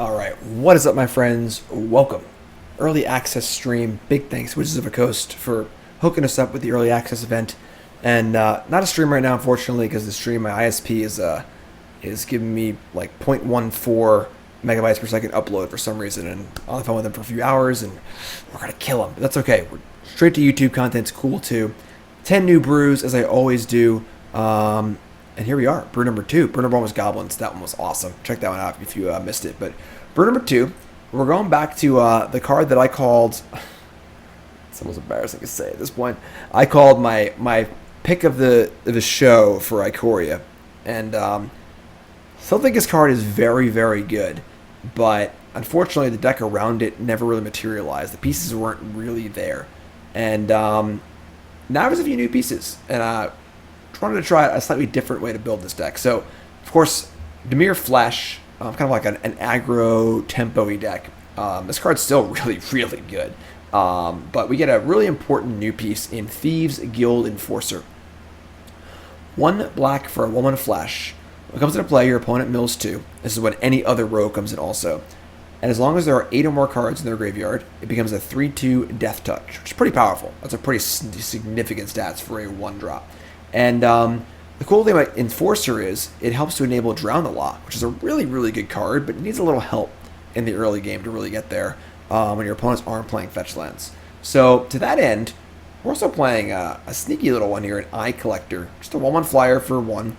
Alright, what is up, my friends? Welcome. Early access stream. Big thanks, Wizards of the Coast, for hooking us up with the early access event. And not a stream right now, unfortunately, because the stream, my ISP is giving me like 0.14 megabytes per second upload for some reason. And I'm on the phone with them for a few hours, and we're going to kill them. But that's okay. We're straight to YouTube. Content's cool, too. 10 new brews, as I always do. And here we are, brew number 2. Brew number 1 was Goblins. That one was awesome. Check that one out if you missed it. But brew number 2, we're going back to the card that I called... It's almost embarrassing to say at this point. I called my pick of the show for Ikoria. And still think this card is very, very good. But unfortunately, the deck around it never really materialized. The pieces weren't really there. And now there's a few new pieces. And wanted to try a slightly different way to build this deck. So, of course, Temur Flesh, kind of like an aggro tempo-y deck. This card's still really, really good. But we get a really important new piece in Thieves Guild Enforcer. 1 black for a 1/1 flash. When it comes into play, your opponent mills 2. This is when any other row comes in also. And as long as there are 8 or more cards in their graveyard, it becomes a 3/2 Death Touch, which is pretty powerful. That's a pretty significant stats for a 1-drop. And the cool thing about Enforcer is it helps to enable Drown the Lock, which is a really, really good card, but it needs a little help in the early game to really get there when your opponents aren't playing fetch lands. So to that end, we're also playing a sneaky little one here, an Eye Collector. Just a 1/1 flyer for 1.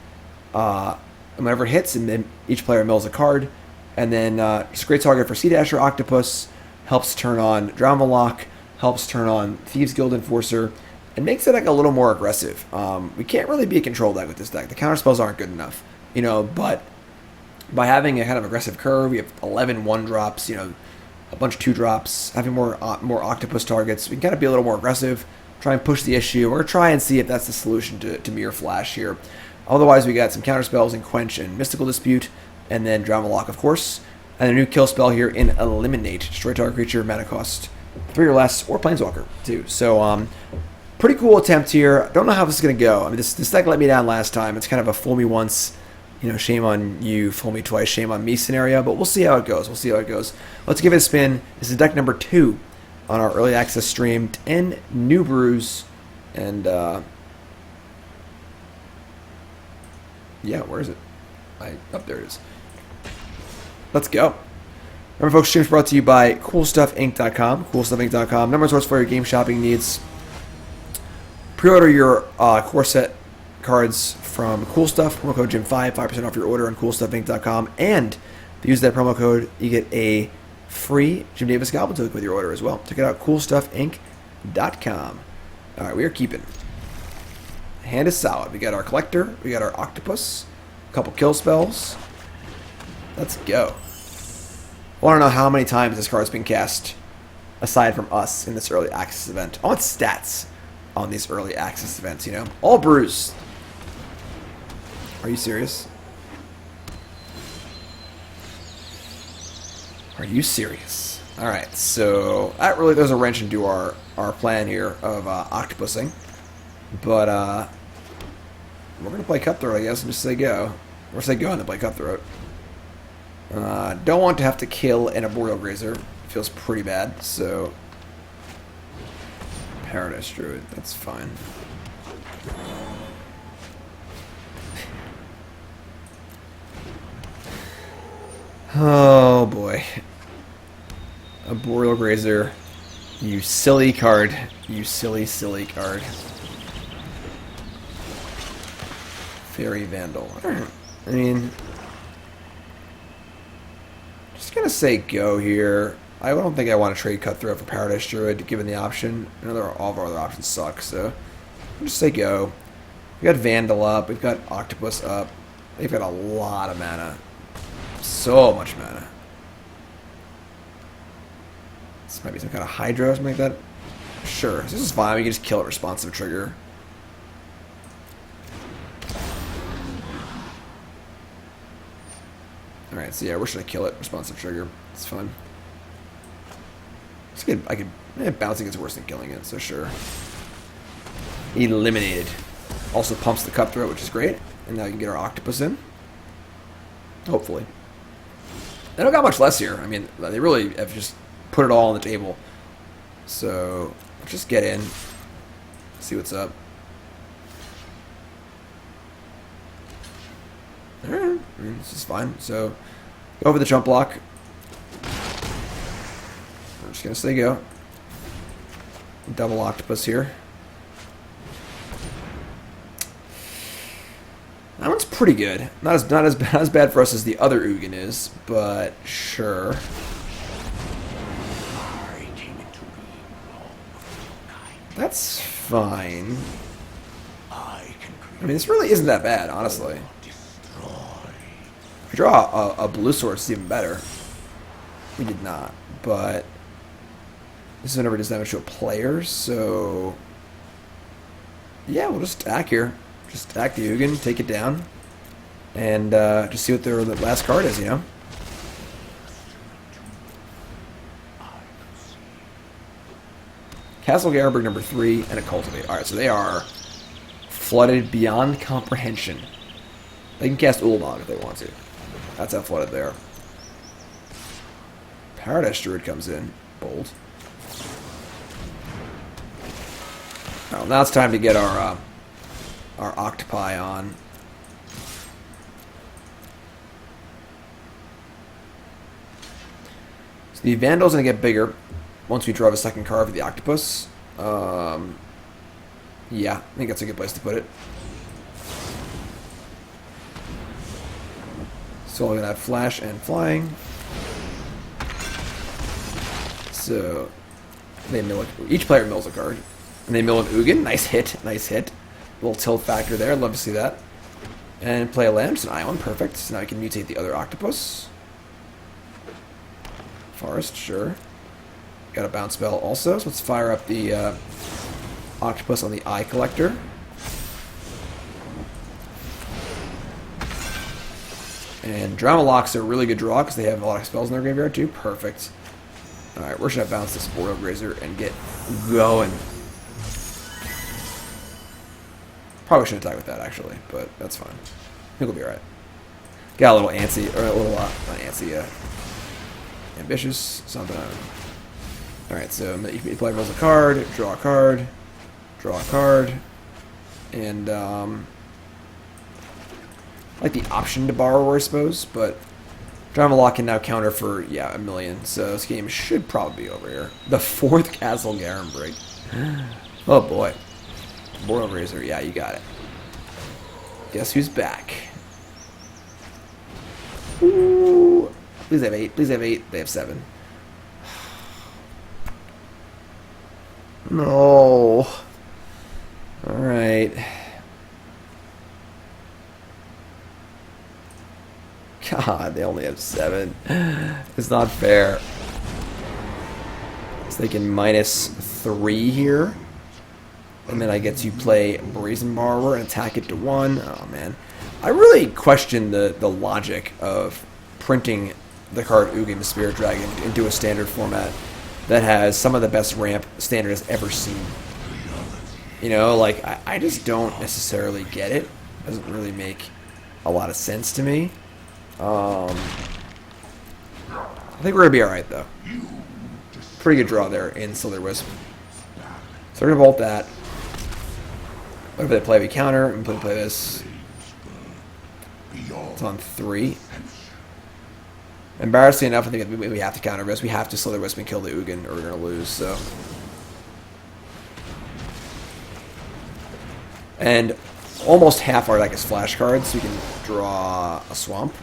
And whenever it hits, and then each player mills a card. And then it's a great target for Sea Dasher Octopus, helps turn on Drown the Lock, helps turn on Thieves Guild Enforcer, and makes the deck a little more aggressive. We can't really be a control deck with this deck. The counterspells aren't good enough, but by having a kind of aggressive curve, we have 11 1-drops, a bunch of 2-drops, having more octopus targets, we can kind of be a little more aggressive, try and push the issue, or try and see if that's the solution to Temur Flash here. Otherwise, we got some counterspells in Quench and Mystical Dispute, and then Drown the Lock, of course, and a new kill spell here in Eliminate. Destroy target creature, mana cost 3 or less, or Planeswalker, too. So, pretty cool attempt here. Don't know how this is going to go. I mean, this deck let me down last time. It's kind of a fool me once, shame on you, fool me twice, shame on me scenario. But we'll see how it goes. Let's give it a spin. This is deck number 2 on our early access stream. 10 new brews. And, yeah, where is it? There it is. Let's go. Remember, folks, streams brought to you by CoolStuffInc.com. CoolStuffInc.com. Number one source for your game shopping needs. Pre-order your core set cards from Cool Stuff. Promo code Jim5, 5% off your order on CoolStuffInc.com. And if you use that promo code, you get a free Jim Davis Goblin token with your order as well. Check it out, CoolStuffInc.com. All right, we are keeping. Hand is solid. We got our Collector. We got our Octopus. A couple kill spells. Let's go. I want to know how many times this card's been cast aside from us in this early access event. I want stats on these early access events, All brews. Are you serious? Are you serious? Alright, so that really throws a wrench into our plan here of octopusing. But we're going to play Cutthroat, I guess, and just say go. Or say go and then play Cutthroat. Don't want to have to kill an Arboreal Grazer. Feels pretty bad, so... Paradise Druid, that's fine. Oh boy. Arboreal Grazer. You silly card. You silly, silly card. Fairy Vandal. I mean... Just gonna say go here. I don't think I want to trade Cutthroat for Paradise Druid, given the option. I know all of our other options suck, so I'll just say go. We got Vandal up, we've got Octopus up. They've got a lot of mana. So much mana. This might be some kind of Hydra or something like that. Sure, this is fine. We can just kill it responsive trigger. Alright, so yeah, we're just gonna kill it responsive trigger. It's fine. Bouncing is worse than killing it, so sure. Eliminated. Also pumps the Cutthroat, which is great. And now you can get our Octopus in. Hopefully. They don't got much less here. I mean, they really have just put it all on the table. So, let's just get in. See what's up. Alright, this is fine. So, go over the jump block. We're just going to say go. Double octopus here. That one's pretty good. Not as bad for us as the other Ugin is, but sure. That's fine. I mean, this really isn't that bad, honestly. If we draw a blue sword, it's even better. We did not, but this is whenever it does damage to a player, so yeah, we'll just attack here. Just attack the Ugin, take it down, and just see what their last card is, you know? Castle Garrenberg number 3 and a Cultivate. Alright, so they are flooded beyond comprehension. They can cast Ulamog if they want to. That's how flooded they are. Paradise Druid comes in. Bold. Well, now it's time to get our octopi on. So the Vandal's going to get bigger once we draw a second card for the octopus. Yeah, I think that's a good place to put it. So we're going to have flash and flying. So they mill each player mills a card. And they mill an Ugin. Nice hit. Nice hit. A little tilt factor there. I'd love to see that. And play a land. Just an island. Perfect. So now I can mutate the other octopus. Forest, sure. Got a bounce spell also. So let's fire up the octopus on the Eye Collector. And Drama Lock's a really good draw because they have a lot of spells in their graveyard too. Perfect. Alright, we're just going to bounce this Boreal Grazer and get going. Probably shouldn't attack with that, actually, but that's fine. I think we'll be alright. Got a little antsy, or a little, not antsy, ambitious, something. Alright, so you play rolls a card, draw a card, and, like the option to borrow, I suppose, but Drama Lock can now counter for, yeah, 1,000,000, so this game should probably be over here. The 4th Castle Garrenberg. Oh boy. Boreal Razor, yeah, you got it. Guess who's back? Ooh. Please have 8, please have 8. They have 7. No. Alright. God, they only have 7. It's not fair. So they can -3 here. And then I get to play Brazen Borrower and attack it to 1. Oh, man. I really question the logic of printing the card Ugin the Spirit Dragon into a standard format that has some of the best ramp Standard has ever seen. You know, like, I just don't necessarily get it. It doesn't really make a lot of sense to me. I think we're going to be alright, though. Pretty good draw there in Slither Wisp. So we're going to vault that. Whatever they play, we counter, and play this. It's on 3. Embarrassing enough, I think we have to counter this. We have to Slither Wisp and kill the Ugin, or we're going to lose, so. And almost half our deck is flash cards, so we can draw a swamp.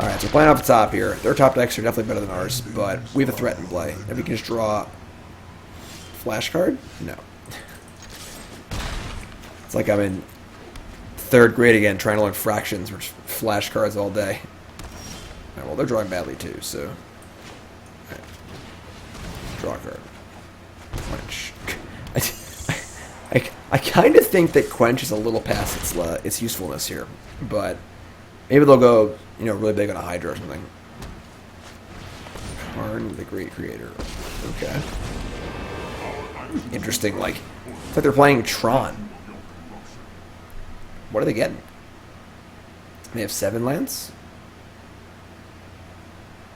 Alright, so playing off the top here. Their top decks are definitely better than ours, but we have a threat in play. If we can just draw flash card? No. It's like I'm in 3rd grade again, trying to learn fractions, which flash cards all day. Right, well, they're drawing badly too, so. Right. Draw a card. Quench. I kind of think that Quench is a little past its usefulness here, but maybe they'll go, you know, really big on a Hydra or something. Karn, the Great Creator. Okay. Interesting, like, it's like they're playing Tron. What are they getting? They have 7 lands?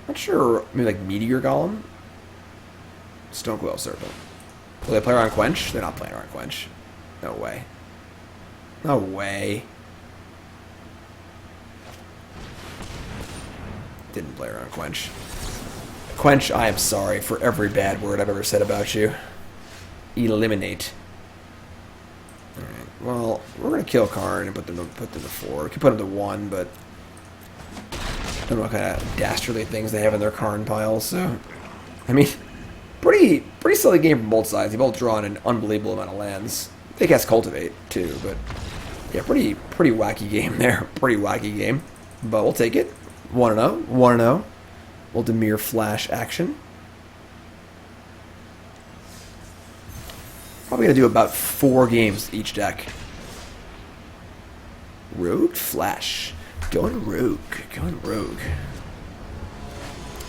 Not sure. Maybe like Meteor Golem? Stone Coil Serpent. Will they play around Quench? They're not playing around Quench. No way. No way. Didn't play around Quench. Quench, I am sorry for every bad word I've ever said about you. Eliminate. Alright, well, we're going to kill Karn and put them to 4. We could put them to 1, but I don't know what kind of dastardly things they have in their Karn piles, so... I mean, pretty silly game from both sides. They both drawn an unbelievable amount of lands. They cast Cultivate, too, but... Yeah, pretty wacky game there. Pretty wacky game. But we'll take it. 1-0. 1-0. Little Temur flash action. Probably going to do about 4 games each deck. Rogue Flash. Going rogue. Going rogue.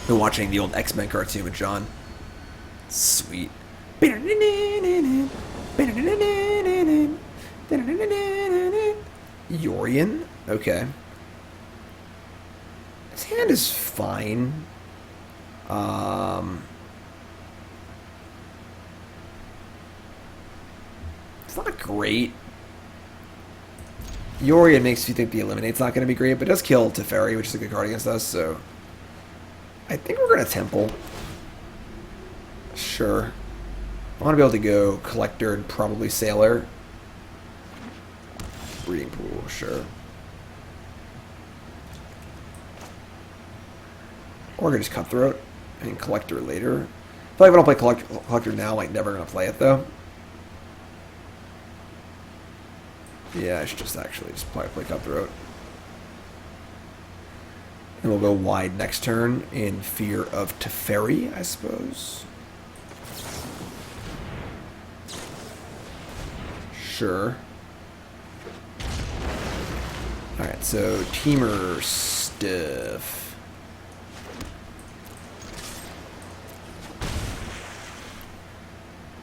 Been watching the old X-Men cartoon with John. Sweet. Yorion? Okay. His hand is fine. It's not great. Yorion makes you think the Eliminate's not going to be great, but it does kill Teferi, which is a good card against us, so... I think we're going to Temple. Sure. I want to be able to go Collector and probably Sailor. Breeding Pool, sure. Or I could just Cutthroat and Collector later. I feel like if I don't play Collector now, I'm like never going to play it, though. Yeah, I should just actually just probably play Cutthroat. And we'll go wide next turn in fear of Teferi, I suppose. Sure. Alright, so Temur stuff.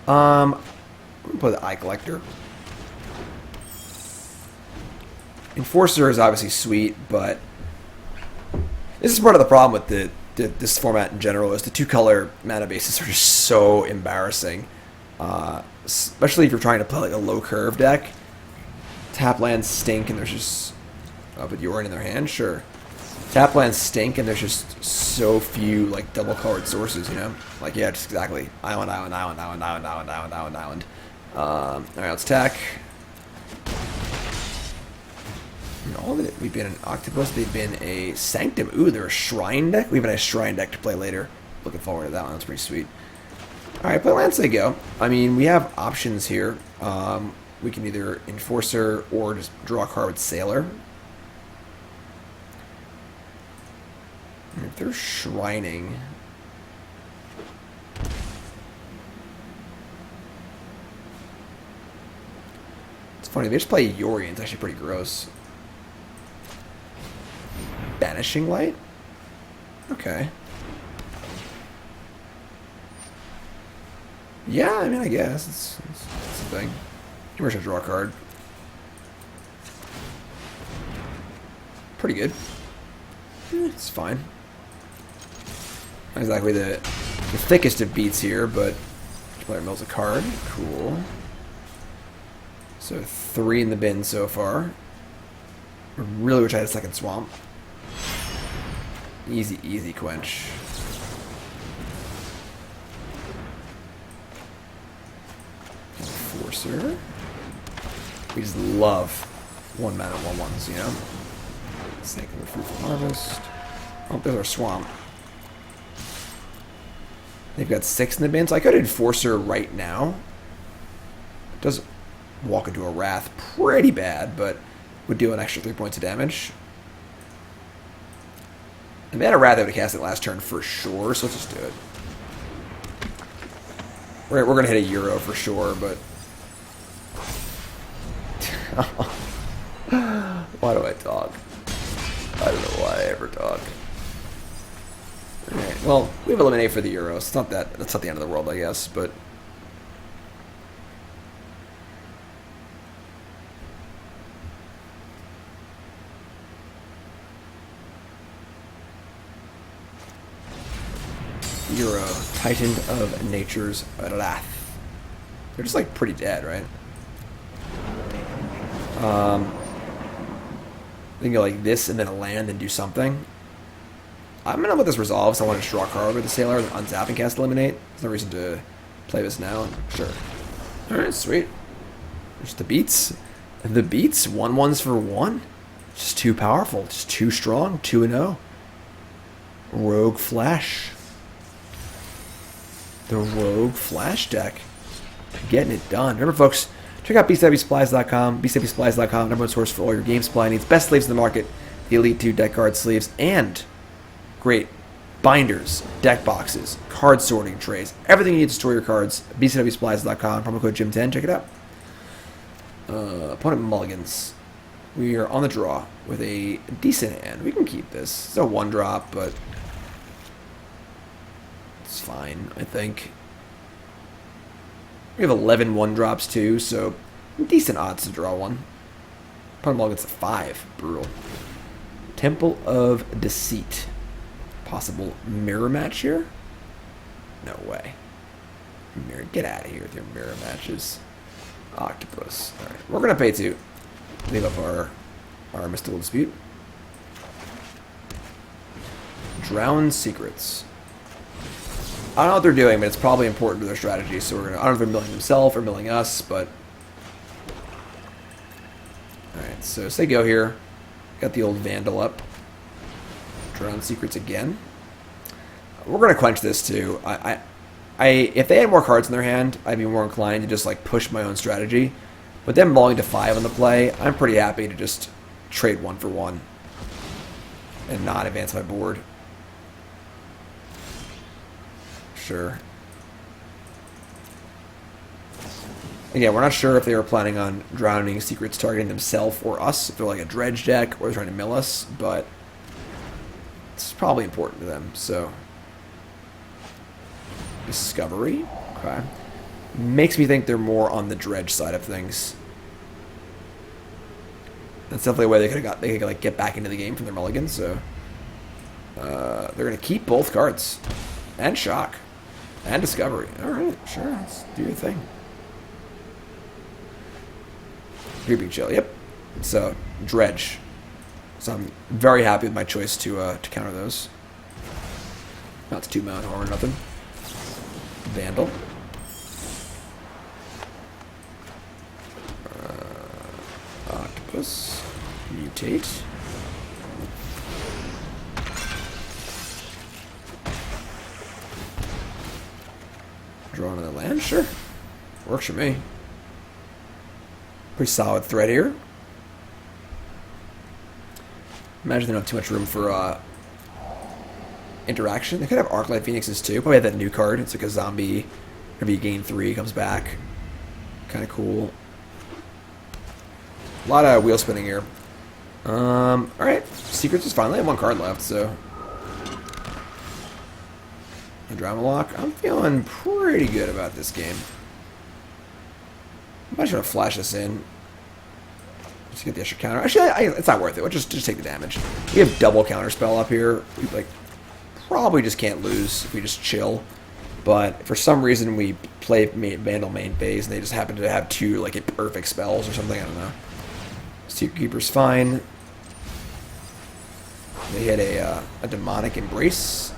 I'm gonna play the Eye Collector. Enforcer is obviously sweet, but this is part of the problem with this format in general, is the 2-color mana bases are just so embarrassing. Especially if you're trying to play like a low curve deck. Tap lands stink and there's just... Oh, but Yorion in their hand? Sure. Tap lands stink and there's just so few like double colored sources, you know? Like, yeah, just exactly. Island, island, island, island, island, island, island, island, island. Alright, let's attack. No, we've been an Octopus, they've been a Sanctum. Ooh, they're a Shrine deck? We have a Shrine deck to play later. Looking forward to that one, that's pretty sweet. Alright, play lands they go. I mean, we have options here. We can either Enforcer or just draw a card with Sailor. If they're Shrining... It's funny, they just play Yorion. It's actually pretty gross. Banishing Light? Okay. Yeah, I mean, I guess. It's a thing. We're just draw a card. Pretty good. It's fine. Not exactly the thickest of beats here, but player mills a card. Cool. So 3 in the bin so far. I really wish I had a second swamp. Easy, easy quench. Enforcer. We just love 1 mana 1/1s, you know? Snake of the Fruitful Harvest. Oh, there's our swamp. They've got 6 in the bin, so I could Enforcer right now. It does walk into a Wrath pretty bad, but would deal an extra 3 points of damage. If they had a Wrath, they would have cast it last turn for sure, so let's just do it. We're going to hit a Euro for sure, but... Why do I talk? I don't know why I ever talk. Alright, well, we have Eliminate for the Euros. It's not that, that's not the end of the world, I guess, but... Hero, Titan of Nature's Wrath. They're just like pretty dead, right? I think go like this and then a land and do something. I'm gonna let this resolve, so I want to draw a card with the Sailor and untap and cast Eliminate. There's no reason to play this now. Sure. Alright, sweet. There's the beats. The beats, 1/1s for 1. Just too powerful, just too strong, 2-0. Rogue Flash. The Rogue Flash deck. Getting it done. Remember, folks, check out bswsupplies.com. bswsupplies.com, number one source for all your game supply needs. Best sleeves in the market. The Elite 2 deck card sleeves. And great binders, deck boxes, card sorting trays. Everything you need to store your cards. bswsupplies.com. Promo code Jim10. Check it out. Opponent mulligans. We are on the draw with a decent hand. We can keep this. It's a 1-drop, but it's fine, I think. We have 11 1-drops too, so decent odds to draw one. Opponent mulligans a 5. Brutal. Temple of Deceit. Possible mirror match here? No way. Mirror, get out of here with your mirror matches. Octopus. Alright, we're going to pay 2. Leave up our mystical dispute. Drowned Secrets. I don't know what they're doing, but it's probably important to their strategy, so we're gonna. I don't know if they're milling themselves or milling us, but alright, so they go here. Got the old Vandal up. Drowned Secrets again. We're gonna quench this too. If they had more cards in their hand, I'd be more inclined to just like push my own strategy. With them rolling to 5 on the play, I'm pretty happy to just trade 1 for 1 and not advance my board. Sure. Again, we're not sure if they were planning on Drowning Secrets targeting themselves or us, if they're like a Dredge deck or they're trying to mill us, but it's probably important to them, so. Discovery. Okay. Makes me think they're more on the Dredge side of things. That's definitely a way they could like get back into the game from their mulligan, so they're gonna keep both cards. And Shock. And Discovery. Alright, sure, let's do your thing. Creeping Chill, yep. So, Dredge. So I'm very happy with my choice to counter those. Not to 2 Mount Horror or nothing. Vandal. Octopus. Mutate. Draw another land? Sure. Works for me. Pretty solid threat here. Imagine they don't have too much room for interaction. They could have Arclight Phoenixes too. Probably have that new card. It's like a zombie. Whenever you gain 3, comes back. Kind of cool. A lot of wheel spinning here. Alright. Secrets is fine. They have 1 card left, so. A Drama Lock. I'm feeling pretty good about this game. I'm not trying to flash this in. Just to get the extra counter. Actually, it's not worth it. We'll just take the damage. We have double counter spell up here. We like probably just can't lose if we just chill. But for some reason we play Vandal main phase and they just happen to have 2 like perfect spells or something. I don't know. Secret Keeper's fine. They hit a Demonic Embrace,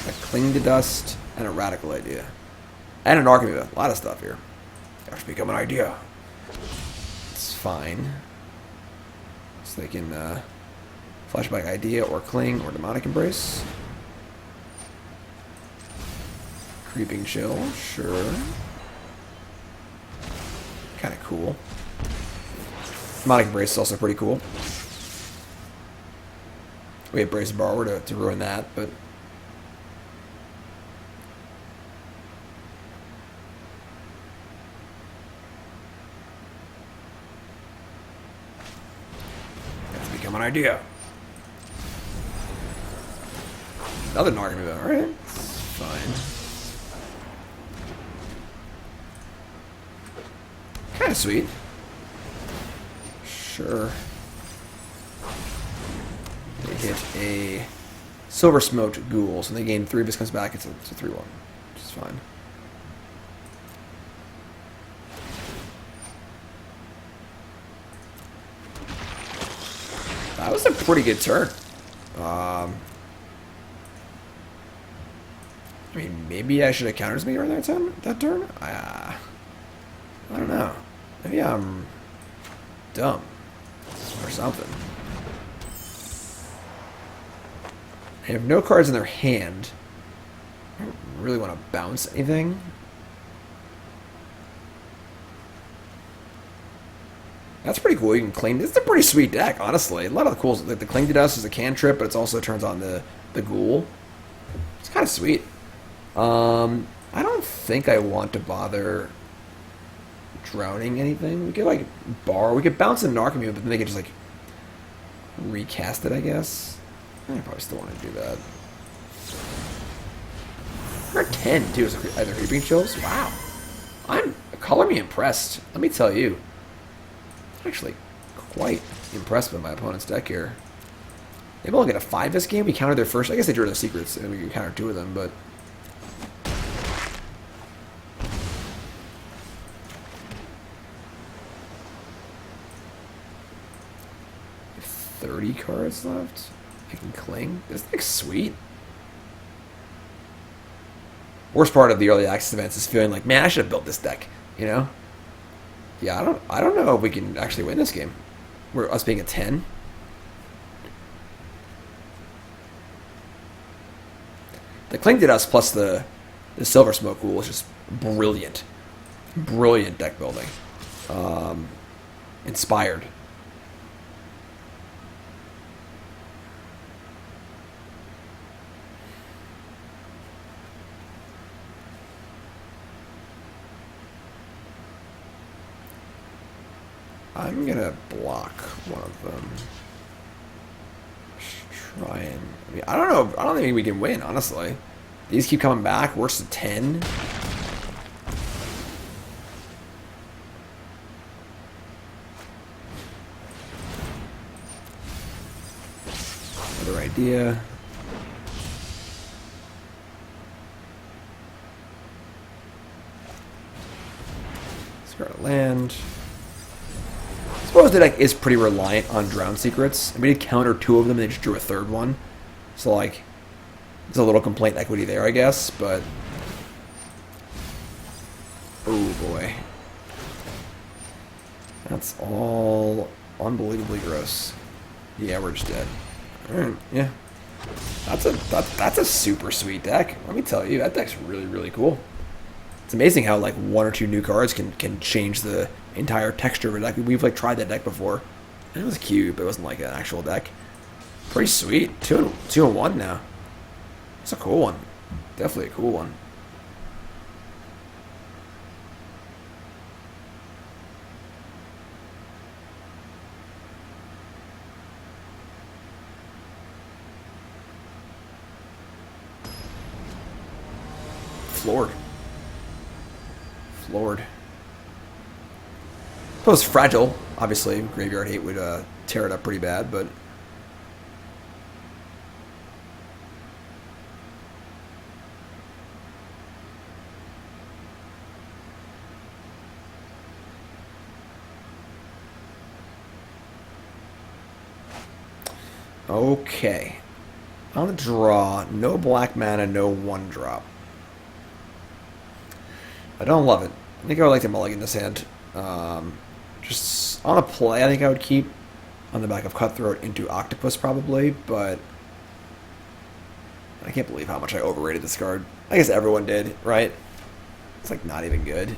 a Cling to Dust, and a Radical Idea. And an Archimeva. A lot of stuff here. That should become an idea. It's fine. So they can Flashback Idea or Cling or Demonic Embrace. Creeping Chill, sure. Kind of cool. Demonic Embrace is also pretty cool. We have Brazen Borrower to ruin that, but that's become an idea. Another Nargamiva, alright. It's fine. Kind of sweet. Sure. They hit a Silver Smoked Ghouls. When they gain 3, if this comes back, it's a 3-1, which is fine. That was a pretty good turn. I mean, maybe I should have countered me during that turn? I don't know. Maybe I'm dumb or something. They have no cards in their hand. I don't really want to bounce anything. That's pretty cool. You can cling. This is a pretty sweet deck, honestly. A lot of the cool. Like the Cling to Dust is a cantrip, but it also turns on the ghoul. It's kind of sweet. I don't think I want to bother drowning anything. We could like bar. We could bounce in Narcomu, but then they could just like recast it, I guess. I probably still want to do that. We're at 10 too. Is either Creeping Chills? Wow. Color me impressed. Let me tell you. Actually quite impressed by my opponent's deck here. Maybe I'll get a 5 this game. We countered their first. I guess they drew their secrets, and we could counter 2 of them, but. 30 cards left. I can cling. This deck's sweet. Worst part of the early access events is feeling like, man, I should have built this deck. You know? Yeah, I don't know if we can actually win this game. We're us being a 10. The Cling to Dust plus the Silver Smoke Ghoul is just brilliant. Brilliant deck building. Inspired. I'm gonna block one of them. Just try and. I mean, I don't know. I don't think we can win, honestly. These keep coming back. Worse than 10. Another idea. Scarlet Land. I suppose the deck is pretty reliant on Drown Secrets. We did counter 2 of them, and they just drew a 3rd one. So, like, there's a little complaint equity there, I guess, but. Oh boy. That's all unbelievably gross. Yeah, we're just dead. Alright, yeah. That's a super sweet deck. Let me tell you, that deck's really, really cool. It's amazing how like 1 or 2 new cards can change the entire texture of a deck. We've like tried that deck before. And it was cute, but it wasn't like an actual deck. Pretty sweet. 2 and 1 now. It's a cool one. Definitely a cool one. Floored. Suppose Fragile, obviously, Graveyard Hate would tear it up pretty bad, but. Okay. On the draw, no black mana, no 1-drop. I don't love it. I think I would like to mulligan this hand. Just on a play, I think I would keep on the back of Cutthroat into Octopus probably, but I can't believe how much I overrated this card. I guess everyone did, right? It's like not even good.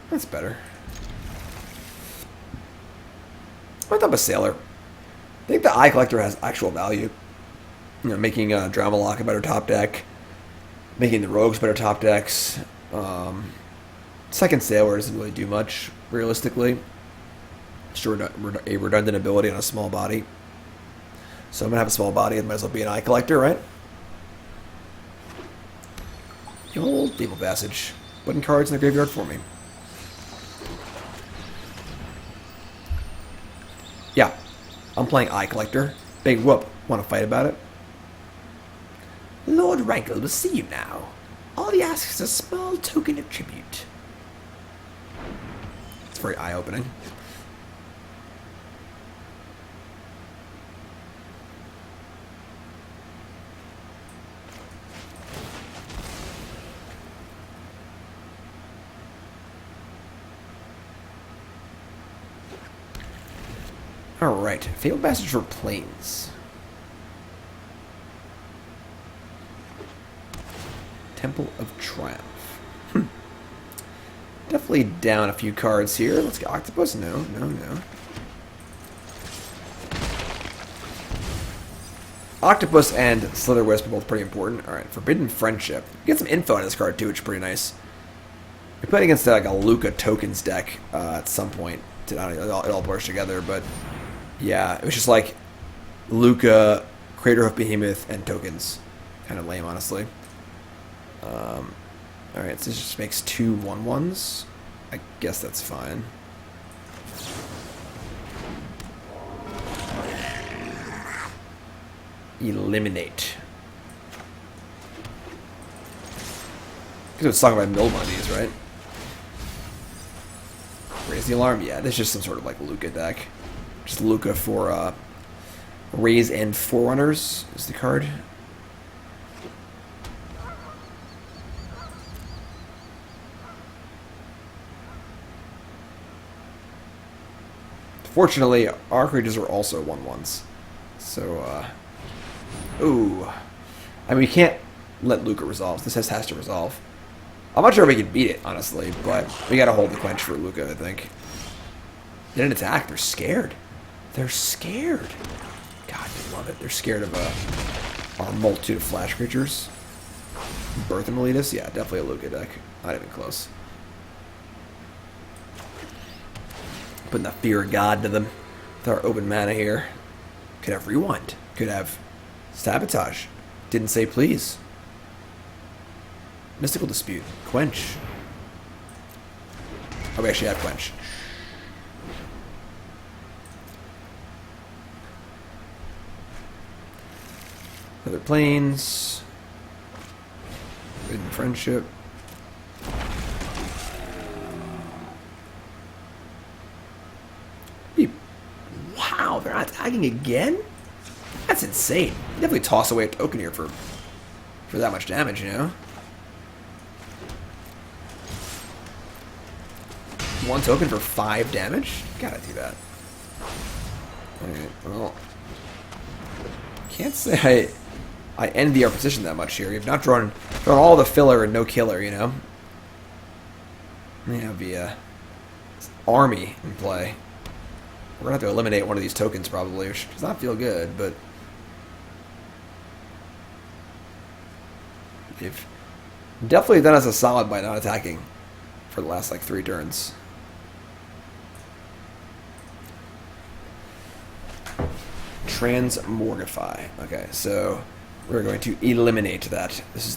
That's better. I thought a Sailor. I think the Eye Collector has actual value. You know, making Dramalock a better top deck, making the Rogues better top decks. Second Sailor doesn't really do much, realistically. Just a redundant ability on a small body. So I'm going to have a small body, it might as well be an Eye Collector, right? The old Fabled Passage. Putting cards in the graveyard for me. Yeah. I'm playing Eye Collector. Big whoop. want to fight about it. Lord Rankle will see you now. All he asks is a small token of tribute. It's very eye-opening. Alright, Fabled Passage for Plains. Temple of Triumph. Definitely down a few cards here. Let's get Octopus. No. Octopus and Slitherwisp are both pretty important. Alright, Forbidden Friendship. Get some info on this card too, which is pretty nice. We played against like a Luca tokens deck at some point. I don't know, it all blurs together, but yeah, it was just like Luca, Craterhoof Behemoth, and tokens. Kind of lame, honestly. Alright, so this just makes 2 1/1s. I guess that's fine. Eliminate. Because it was talking about build one of these, right? Raise the alarm? Yeah, this is just some sort of like Luca deck. Just Luca for Raise and Forerunners is the card. Fortunately, our creatures are also 1/1s. So, ooh. I mean, we can't let Luca resolve. This has to resolve. I'm not sure if we can beat it, honestly, but we gotta hold the quench for Luca, I think. They didn't attack. They're scared. They're scared. God, they love it. They're scared of our multitude of flash creatures. Birth and Meletus? Yeah, definitely a Luca deck. Not even close. Putting the fear of God to them with our open mana here. Could have Rewind. Could have Sabotage. Didn't say please. Mystical Dispute. Quench. Oh, we actually have Quench. Other Plains. Hidden Friendship. Wow, they're not attacking again? That's insane. You definitely toss away a token here for that much damage, you know? One token for 5 damage? Gotta do that. Alright, well. Can't say I envy our position that much here. You've not drawn all the filler and no killer, you know? We have the army in play. We're going to have to eliminate one of these tokens probably, which does not feel good, but they've definitely done us a solid by not attacking for the last like 3 turns. Transmorgify. Okay, so we're going to eliminate that. This is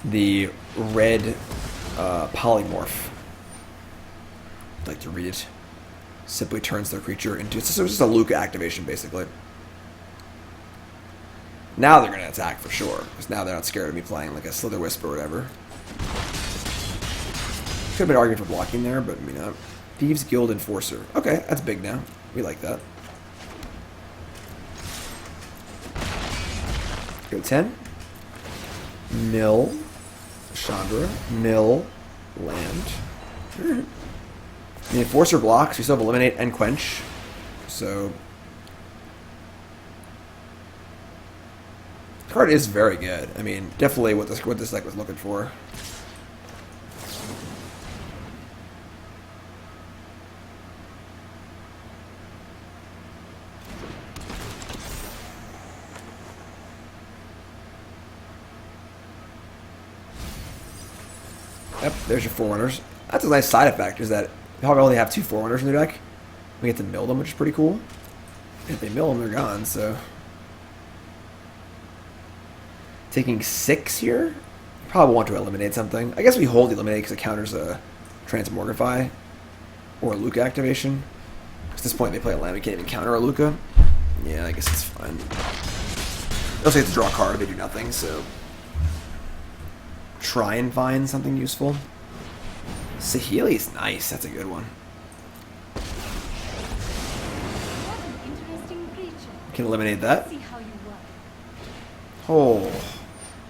the red polymorph. I'd like to read it. Simply turns their creature into... It's just a Luca activation, basically. Now they're going to attack for sure, because now they're not scared of me playing like a Slitherwisp or whatever. Could have been arguing for blocking there, but maybe not. Thieves Guild Enforcer. Okay, that's big now. We like that. Go 10. Mill. Chandra. Mill. Land. Alright. The Enforcer blocks. We still have Eliminate and Quench. So... the card is very good. I mean, definitely what this deck was looking for. Yep, there's your Forerunners. That's a nice side effect, is that you probably only have 2 Forerunners in their deck. We get to mill them, which is pretty cool. If they mill them, they're gone, so... taking 6 here? Probably want to eliminate something. I guess we hold the Eliminate because it counters a Transmorgify or a Luca activation. At this point, they play a land, we can't even counter a Luca. Yeah, I guess it's fine. I also have to draw a card, they do nothing, so... Try and find something useful. Saheeli's nice, that's a good one. Can eliminate that. Oh.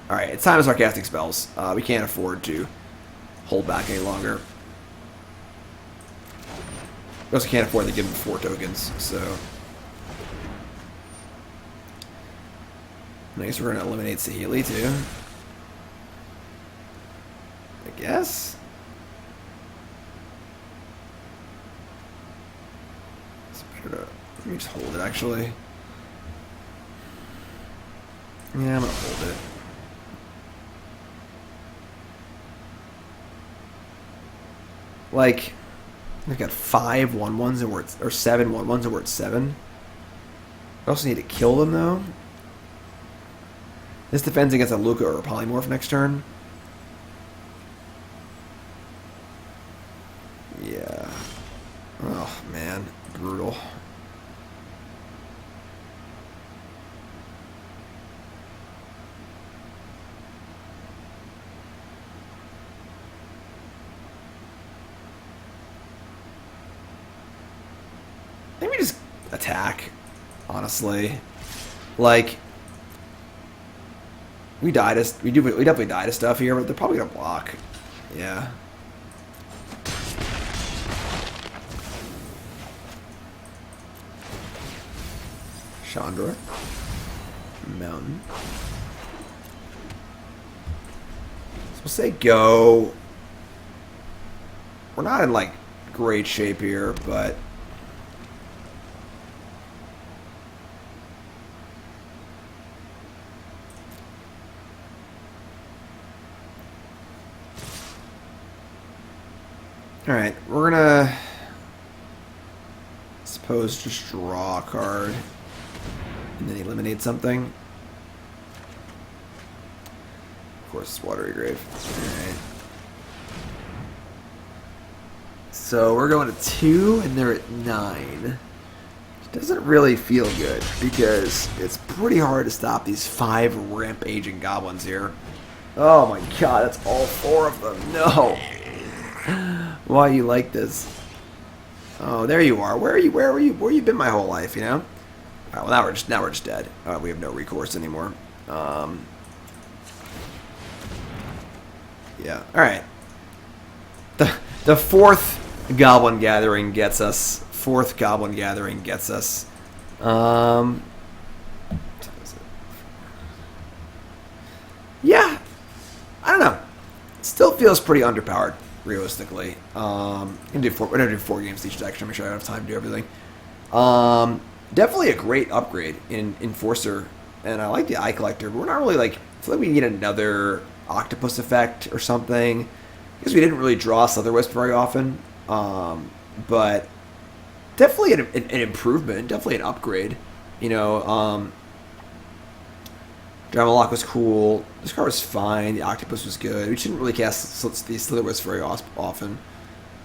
Alright, it's time to start casting spells. We can't afford to hold back any longer. We also can't afford to give him 4 tokens, so... I guess we're going to eliminate Saheeli too. I guess? It's better to... Let me just hold it, actually. Yeah, I'm going to hold it. Like, we've got 5 1/1s and we're at, or 7 1/1s and we're at 7. We also need to kill them, though. This defends against a Luca or a Polymorph next turn. Yeah. Oh, man. Brutal. Maybe just attack, honestly. Like, we definitely die to stuff here, but they're probably gonna block. Yeah. Chandra. Mountain. So we'll say go. We're not in like great shape here, but alright, we're gonna suppose just draw a card and then eliminate something. Of course, it's Watery Grave. Alright. So we're going to 2 and they're at 9. It doesn't really feel good because it's pretty hard to stop these 5 rampaging goblins here. Oh my god, that's all 4 of them. No. Why you like this? Oh, there you are. Where you been my whole life, you know? Alright, well now we're just dead. We have no recourse anymore. Yeah. Alright. The 4th Goblin Gathering gets us. 4th Goblin Gathering gets us. Yeah. I don't know. Still feels pretty underpowered, realistically. We're gonna do 4 games each deck. I'm sure I have time to do everything. Definitely a great upgrade in Enforcer, and I like the Eye Collector, but we're not really like. I feel like we need another Octopus effect or something. Because we didn't really draw Slither Wisp very often, but definitely an improvement, definitely an upgrade. You know, Dramalok was cool. This card was fine. The Octopus was good. We shouldn't really cast these Slither Wisps very often.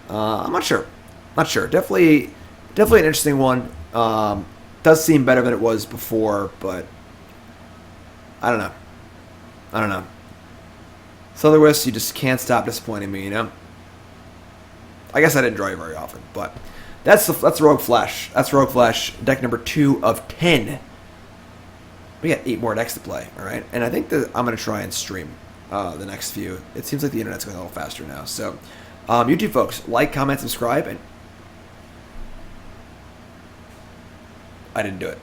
I'm not sure. Definitely an interesting one. Does seem better than it was before, but I don't know. Slither Wisps, you just can't stop disappointing me, you know? I guess I didn't draw you very often, but that's Rogue Flesh. That's Rogue Flesh, deck number 2 of 10. We got 8 more decks to play, alright? And I think that I'm going to try and stream the next few. It seems like the internet's going a little faster now. So, YouTube folks, like, comment, subscribe, and I didn't do it.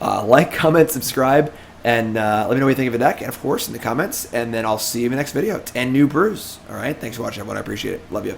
Like, comment, subscribe, and let me know what you think of the deck, and of course, in the comments, and then I'll see you in the next video. 10 new brews. Alright, thanks for watching, everyone. I appreciate it. Love you.